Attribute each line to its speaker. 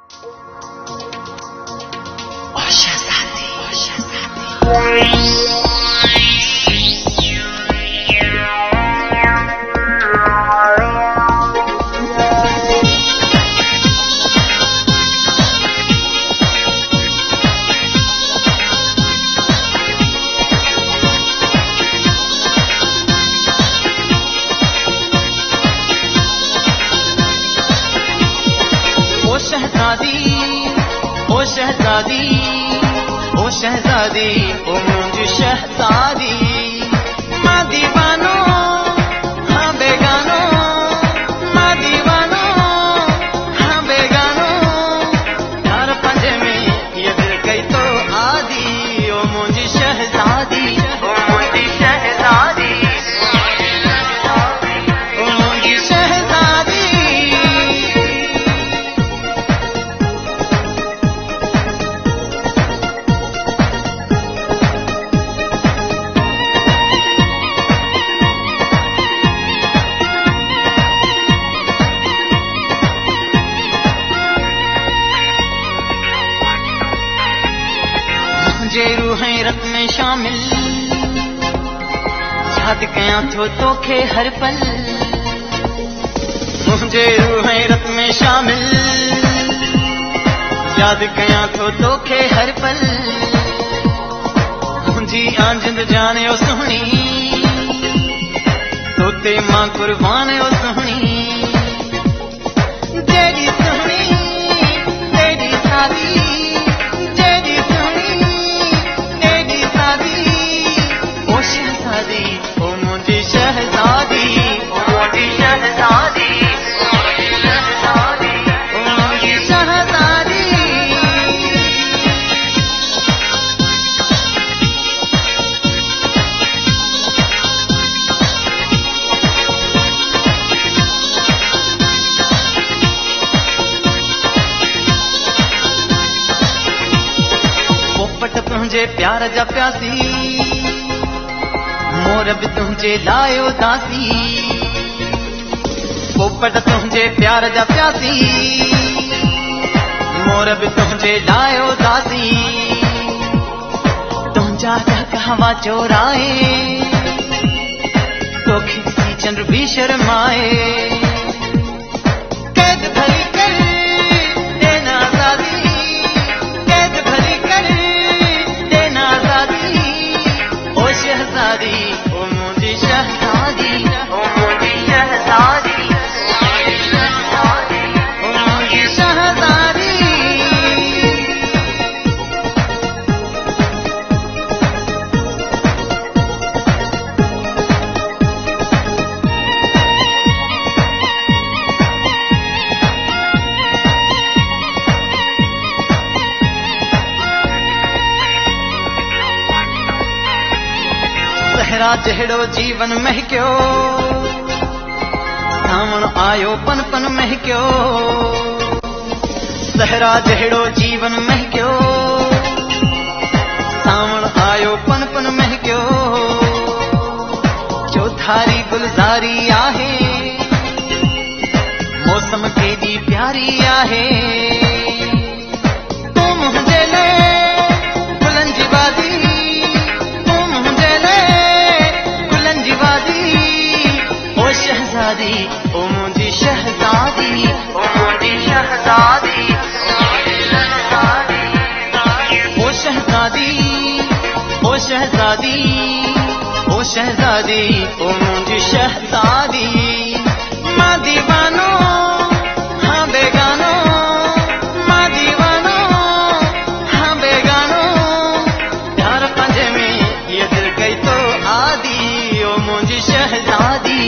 Speaker 1: ओ शहजादी, ओ शहजादी, ओ मुझी शहजादी। माँ दीवानो हाँ बेगानो, माँ दीवानो हाँ बेगानो, यार पंजे में ये दिल गई तो आदि। ओ मुझी शहजादी, ओ मुझी शहजादी, ओ मुझी शहजादी। मुझे रूहें रत में शामिल, याद कयां थो तोखे हर पल। मुझे रूहें रत में शामिल, याद कयां थो तोखे हर पल। मुझी आंजिंद जाने ओ सुहणी, तोते मां कुर्बान ओ सुहणी। जेडी सुहणी तेरी शादी, जेडी सुहणी तेरी शादी। ओ शहजादी, ओ मुझी शहजादी, ओ मुझी शहजादी, ओ मुझी शहजादी, ओ मुझी शहजादी। पोपट तुझे प्यार जा प्यासी, मोर भी तुझे लायो दासी। पोपट तुझे प्यार जा प्यासी, मोर भी तुझे लायो दासी। तुझा कहवा चोराए, तो खिसी चंद्र भी शर्माए। कैद भरी कर देना आजादी, कैद भरी कर देना आजादी। ओ शहजादी, ओ मुझी शहजादी, ओ मुझी शहजादी, ओ मुझी शहजादी। सहरा जहिड़ो जीवन महकियो, सावण आयो पन पन महकियो। सहरा जहिड़ो जीवन महकियो, सावण आयो पन पन महकियो। चौधारी गुलज़ारी आहे, मौसम केॾी प्यारी आहे। तूं मुंहिंजे लाइ गुलनि जी वादी, तूं मुंहिंजे लाइ गुलनि जी वादी। ओ शहजादी, ओ मुझी शहजादी, ओ मुझी शहजादी, ओ शहजादी, ओ शहजादी, ओ शहजादी, ओ मुझी शहजादी। माँ दीवानो हाँ बेगानो, माँ दीवानो हाँ बेगानो, यार पंजे में ये दिल गई तो आदि। ओ मुझी शहजादी।